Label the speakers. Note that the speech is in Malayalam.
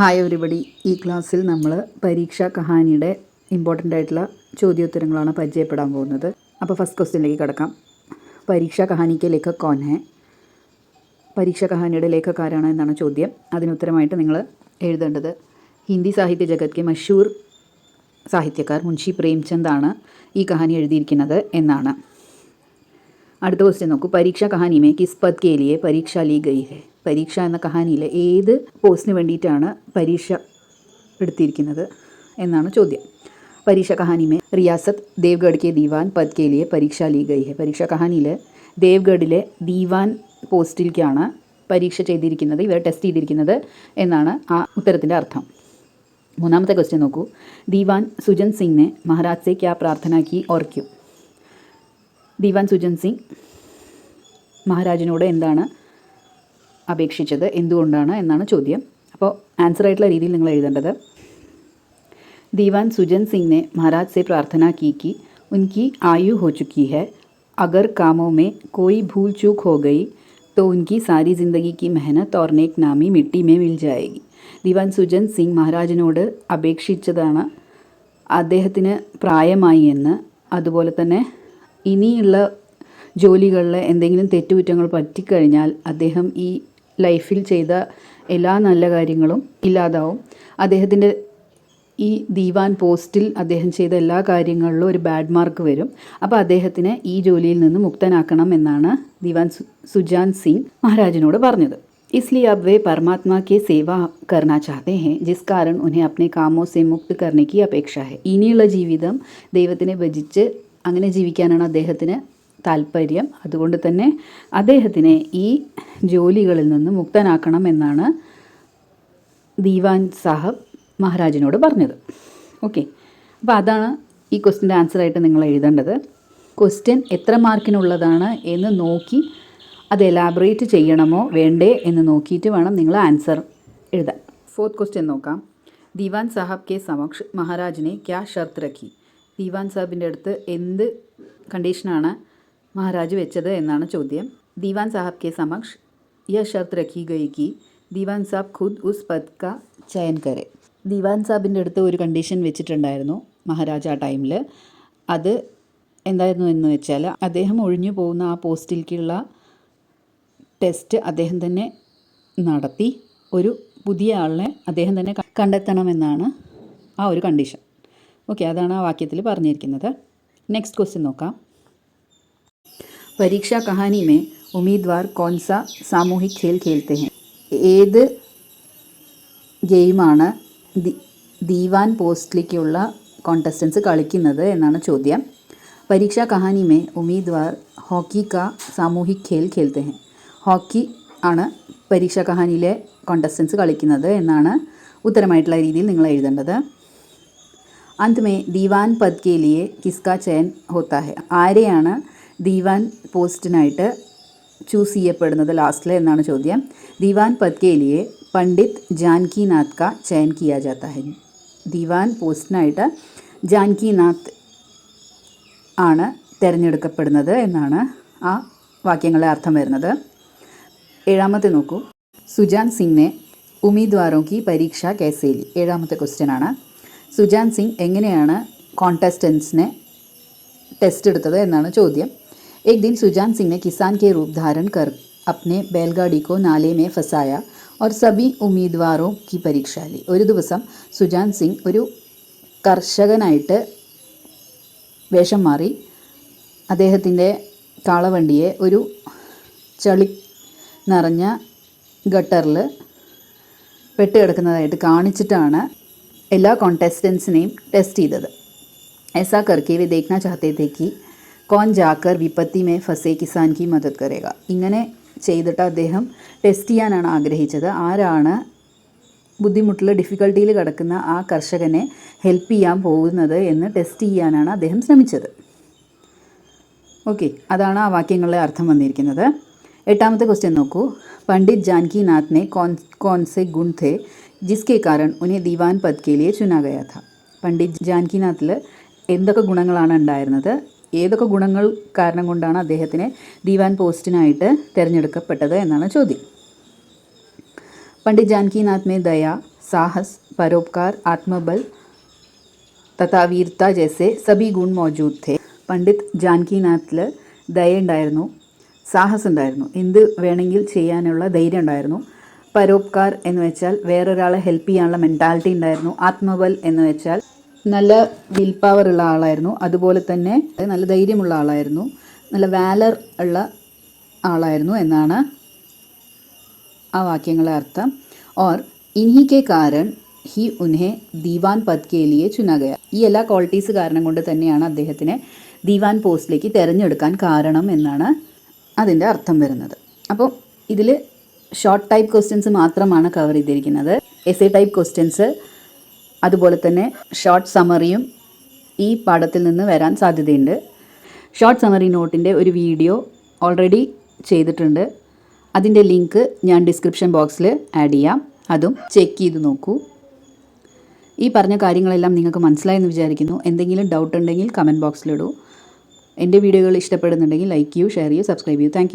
Speaker 1: Hi everybody. ഈ ക്ലാസ്സിൽ നമ്മൾ പരീക്ഷാ കഹാനിയുടെ ഇമ്പോർട്ടൻ്റ് ആയിട്ടുള്ള ചോദ്യോത്തരങ്ങളാണ് പരിചയപ്പെടാൻ പോകുന്നത്. അപ്പോൾ ഫസ്റ്റ് ക്വസ്റ്റ്യനിലേക്ക് കിടക്കാം. പരീക്ഷാ കഹാനിക്ക് ലേഖക് കോൻ ഹെ? പരീക്ഷാ കഹാനിയുടെ ലേഖക് ആരാണ് എന്നാണ് ചോദ്യം. അതിനുത്തരമായിട്ട് നിങ്ങൾ എഴുതേണ്ടത് ഹിന്ദി സാഹിത്യ ജഗത്കെ മഷൂർ സാഹിത്യക്കാർ മുൻഷി പ്രേംചന്ദ് ആണ് ഈ കഹാനി എഴുതിയിരിക്കുന്നത് എന്നാണ്. അടുത്ത ക്വസ്റ്റ്യൻ നോക്കൂ. പരീക്ഷാ കഹാനി മേ കിസ് പദ് കെ ലിയെ പരീക്ഷ ലി ഗയി ഹെ? പരീക്ഷ എന്ന കഹാനിയിൽ ഏത് പോസ്റ്റിന് വേണ്ടിയിട്ടാണ് പരീക്ഷ എടുത്തിരിക്കുന്നത് എന്നാണ് ചോദ്യം. പരീക്ഷ Kahani may റിയാസത്ത് ദേവ്ഗഡ് K Diwan പദ് K ലിയെ പരീക്ഷ ലി ഗയി ഹെ? പരീക്ഷ കഹാനിയിൽ ദേവ്ഗഡിലെ ദീവാൻ പോസ്റ്റിലേക്കാണ് പരീക്ഷ ചെയ്തിരിക്കുന്നത്, ഇവർ ടെസ്റ്റ് ചെയ്തിരിക്കുന്നത് എന്നാണ് ആ ഉത്തരത്തിൻ്റെ അർത്ഥം. മൂന്നാമത്തെ ക്വസ്റ്റ്യൻ നോക്കൂ. ദീവാൻ സുജൻ സിംഗ് മഹാരാജ് സെ ക്യാ പ്രാർത്ഥന കി ഓർ ക്യൂ? ദീവാൻ സുജൻ സിംഗ് മഹാരാജിനോട് എന്താണ് അപേക്ഷിച്ചത്, എന്തുകൊണ്ടാണ് എന്നാണ് ചോദ്യം. അപ്പോൾ ആൻസർ ആയിട്ടുള്ള രീതിയിൽ നിങ്ങൾ എഴുതേണ്ടത് ദീവാൻ സുജൻ സിംഗ് ने महाराज से प्रार्थना की कि उनकी आयु हो चुकी है, अगर कामों में कोई भूल चूक हो गई तो उनकी सारी ज़िंदगी की मेहनत और नेक नामी मिट्टी में मिल जाएगी. ദീവാൻ സുജൻ സിംഗ് മഹാരാജിനോട് അപേക്ഷിച്ചതാണ് അദ്ദേഹത്തിന് പ്രായമായി എന്ന്, അതുപോലെ തന്നെ ഇനിയുള്ള ജോലികളിൽ എന്തെങ്കിലും തെറ്റുകുറ്റങ്ങൾ പറ്റിക്കഴിഞ്ഞാൽ അദ്ദേഹം ഈ ലൈഫിൽ ചെയ്ത എല്ലാ നല്ല കാര്യങ്ങളും ഇല്ലാതാവും. അദ്ദേഹത്തിൻ്റെ ഈ ദീവാൻ പോസ്റ്റിൽ അദ്ദേഹം ചെയ്ത എല്ലാ കാര്യങ്ങളിലും ഒരു ബാഡ് മാർക്ക് വരും. അപ്പോൾ അദ്ദേഹത്തിനെ ഈ ജോലിയിൽ നിന്ന് മുക്തനാക്കണം എന്നാണ് ദീവാൻ സുജാൻ സിംഗ് മഹാരാജിനോട് പറഞ്ഞത്. इसलिए अब वे परमात्मा के सेवा करना चाहते हैं, जिस कारण उन्हें अपने कामों से मुक्त करने की अपेक्षा है. ഇനിയുള്ള ജീവിതം ദൈവത്തിനെ ഭജിച്ച് അങ്ങനെ ജീവിക്കാനാണ് അദ്ദേഹത്തിന് താല്പര്യം. അതുകൊണ്ട് തന്നെ അദ്ദേഹത്തിനെ ഈ ജോലികളിൽ നിന്ന് മുക്തനാക്കണം എന്നാണ് ദീവാൻ സാഹബ് മഹാരാജിനോട് പറഞ്ഞത്. ഓക്കെ, അപ്പോൾ അതാണ് ഈ ക്വസ്റ്റ്യൻ്റെ ആൻസറായിട്ട് നിങ്ങൾ എഴുതേണ്ടത്. ക്വസ്റ്റ്യൻ എത്ര മാർക്കിനുള്ളതാണ് എന്ന് നോക്കി അത് എലാബറേറ്റ് ചെയ്യണമോ വേണ്ടേ എന്ന് നോക്കിയിട്ട് വേണം നിങ്ങൾ ആൻസർ എഴുതാൻ. ഫോർത്ത് ക്വസ്റ്റ്യൻ നോക്കാം. ദീവാൻ സാഹബ് കെ സമക്ഷ് മഹാരാജിനെ ക്യാ ഷർത്ത് രഖി? ദീവാൻ സാഹിബിൻ്റെ അടുത്ത് എന്ത് കണ്ടീഷനാണ് മഹാരാജ് വെച്ചത് എന്നാണ് ചോദ്യം. ദീവാൻ സാഹബ് കെ സമക്ഷ് യഹ് ഷർത്ത് രഖി ഗയി കി ദീവാൻ സാഹബ് ഖുദ് ഉസ് പദ് കാ ചയൻ കരെ? ദീവാൻ സാഹിബിൻ്റെ അടുത്ത് ഒരു കണ്ടീഷൻ വെച്ചിട്ടുണ്ടായിരുന്നു മഹാരാജ് ആ ടൈമിൽ. അത് എന്തായിരുന്നു എന്ന് വെച്ചാൽ അദ്ദേഹം ഒഴിഞ്ഞു പോകുന്ന ആ പോസ്റ്റിലേക്കുള്ള ടെസ്റ്റ് അദ്ദേഹം തന്നെ നടത്തി ഒരു പുതിയ ആളിനെ അദ്ദേഹം തന്നെ കണ്ടെത്തണമെന്നാണ് ആ ഒരു കണ്ടീഷൻ. ഓക്കെ, അതാണ് ആ വാക്യത്തിൽ പറഞ്ഞിരിക്കുന്നത്. നെക്സ്റ്റ് ക്വസ്റ്റ്യൻ നോക്കാം. പരീക്ഷാ കഹാനി മേ ഉമ്മീദ്വാർ കോൺസ സാമൂഹിക് ഖേൽ ഖേൽത്തെ ഹെ? ഏത് ഗെയിമാണ് ദീവാൻ പോസ്റ്റിലേക്കുള്ള കോണ്ടസ്റ്റൻസ് കളിക്കുന്നത് എന്നാണ് ചോദ്യം. പരീക്ഷാ കഹാനി മേ ഉമ്മീദ്വാർ ഹോക്കി കാ സാമൂഹിക് ഖേൽ ഖേൽത്തെ ഹെ? ഹോക്കി ആണ് പരീക്ഷാ കഹാനിയിലെ കോണ്ടസ്റ്റൻസ് കളിക്കുന്നത് എന്നാണ് ഉത്തരമായിട്ടുള്ള രീതിയിൽ നിങ്ങൾ എഴുതേണ്ടത്. അന്ത് മേ ദീവാൻ പദ് കെ ലിയെ കിസ്കാ ചയൻ ഹോത്താ ഹെ? ആരെയാണ് ദീവാൻ പോസ്റ്റിനായിട്ട് ചൂസ് ചെയ്യപ്പെടുന്നത് ലാസ്റ്റിൽ എന്നാണ് ചോദ്യം. ദീവാൻ പദ് കെ ലിയെ പണ്ഡിറ്റ് ജാൻകി നാഥ് കാ ചയൻ കിയാ ജാത്താ ഹെ? ദീവാൻ പോസ്റ്റിനായിട്ട് ജാൻകി നാഥ് ആണ് തിരഞ്ഞെടുക്കപ്പെടുന്നത് എന്നാണ് ആ വാക്യങ്ങളുടെ അർത്ഥം വരുന്നത്. ഏഴാമത്തെ നോക്കൂ. സുജാൻ സിംഗ് ഉമ്മീദ്വാരോं की പരീക്ഷ कैसे ली? ഏഴാമത്തെ ക്വസ്റ്റ്യൻ ആണ്. സുജാൻ സിംഗ് എങ്ങനെയാണ് കോണ്ടസ്റ്റൻസിനെ ടെസ്റ്റ് എടുത്തത് എന്നാണ് ചോദ്യം. एक दिन सुजान सिंह ने किसान के रूप धारण कर अपने बैलगाड़ी को नाले में फंसाया और सभी उम्मीदवारों की परीक्षा ली. ഒരു ദിവസം സുജാൻ സിംഗ് ഒരു കർഷകനായിട്ട് വേഷം മാറി അദ്ദേഹത്തിൻ്റെ കാളവണ്ടിയെ ഒരു ചളി നിറഞ്ഞ ഗട്ടറിൽ പെട്ടുകിടക്കുന്നതായിട്ട് കാണിച്ചിട്ടാണ് എല്ലാ കോണ്ടസ്റ്റൻസിനെയും ടെസ്റ്റ് ചെയ്തത്. ऐसा करके वे देखना चाहते थे कि कौन जाकर विपत्ति में फंसे किसान की मदद करेगा. ഇങ്ങനെ ചെയ്തിട്ട് അദ്ദേഹം ടെസ്റ്റ് ചെയ്യാനാണ് ആഗ്രഹിച്ചത്. ആരാണ് ബുദ്ധിമുട്ടിൽ ഡിഫിക്കൽട്ടിയിൽ കിടക്കുന്ന ആ കർഷകനെ ഹെൽപ്പ് ചെയ്യാൻ പോകുന്നത് എന്ന് ടെസ്റ്റ് ചെയ്യാനാണ് അദ്ദേഹം ശ്രമിച്ചത്. ഓക്കെ, അതാണ് ആ വാക്യങ്ങളുടെ അർത്ഥം വന്നിരിക്കുന്നത്. എട്ടാമത്തെ ക്വസ്റ്റ്യൻ നോക്കൂ. പണ്ഡിറ്റ് ജാൻകി നാഥ് ने कौन से गुण थे जिसके कारण उन्हें दीवान पद के लिए चुना गया था? പണ്ഡിറ്റ് ജാൻകി നാഥിൽ എന്തൊക്കെ ഗുണങ്ങളാണ് ഉണ്ടായിരുന്നത്, ഏതൊക്കെ ഗുണങ്ങൾ കാരണം കൊണ്ടാണ് അദ്ദേഹത്തിനെ ദീവാൻ പോസ്റ്റിനായിട്ട് തിരഞ്ഞെടുക്കപ്പെട്ടത് എന്നാണ് ചോദ്യം. पंडित जानकी नाथ में दया, साहस, परोपकार, आत्मबल तथा वीरता जैसे सभी गुण मौजूद थे. പണ്ഡിറ്റ് ജാനകിനാഥിൽ ദയുണ്ടായിരുന്നു, സാഹസ് ഉണ്ടായിരുന്നു, എന്ത് വേണമെങ്കിൽ ചെയ്യാനുള്ള ധൈര്യം ഉണ്ടായിരുന്നു. പരോപകാർ എന്ന് വെച്ചാൽ വേറൊരാളെ ഹെൽപ്പ് ചെയ്യാനുള്ള മെൻറ്റാലിറ്റി ഉണ്ടായിരുന്നു. ആത്മബൽ എന്ന് വെച്ചാൽ നല്ല വിൽ പവർ ഉള്ള ആളായിരുന്നു. അതുപോലെ തന്നെ നല്ല ധൈര്യമുള്ള ആളായിരുന്നു, നല്ല വാലർ ഉള്ള ആളായിരുന്നു എന്നാണ് ആ വാക്യങ്ങളെ അർത്ഥം. और इन्हीं के कारण ही उन्हें दीवान पद के लिए चुना गया. ഈ എല്ലാ ക്വാളിറ്റീസ് കാരണം കൊണ്ട് തന്നെയാണ് അദ്ദേഹത്തിനെ ദീവാൻ പോസ്റ്റിലേക്ക് തിരഞ്ഞെടുക്കാൻ കാരണം എന്നാണ് അതിൻ്റെ അർത്ഥം വരുന്നത്. അപ്പോൾ ഇതിൽ ഷോർട്ട് ടൈപ്പ് ക്വസ്റ്റ്യൻസ് മാത്രമാണ് കവർ ചെയ്തിരിക്കുന്നത്. എസ്സേ ടൈപ്പ് ക്വസ്റ്റ്യൻസ് അതുപോലെ തന്നെ ഷോർട്ട് സമ്മറിയും ഈ പാഠത്തിൽ നിന്ന് വരാൻ സാധ്യതയുണ്ട്. ഷോർട്ട് സമ്മറി നോട്ടിൻ്റെ ഒരു വീഡിയോ ഓൾറെഡി ചെയ്തിട്ടുണ്ട്. അതിൻ്റെ ലിങ്ക് ഞാൻ ഡിസ്ക്രിപ്ഷൻ ബോക്സിൽ ആഡ് ചെയ്യാം, അതും ചെക്ക് ചെയ്ത് നോക്കൂ. ഈ പറഞ്ഞ കാര്യങ്ങളെല്ലാം നിങ്ങൾക്ക് മനസ്സിലായെന്ന് വിചാരിക്കുന്നു. എന്തെങ്കിലും ഡൗട്ട് ഉണ്ടെങ്കിൽ കമൻറ്റ് ബോക്സിലിടൂ. എൻ്റെ വീഡിയോകൾ ഇഷ്ടപ്പെടുന്നുണ്ടെങ്കിൽ ലൈക്ക് ചെയ്യൂ, ഷെയർ ചെയ്യൂ, സബ്സ്ക്രൈബ് ചെയ്യൂ. താങ്ക്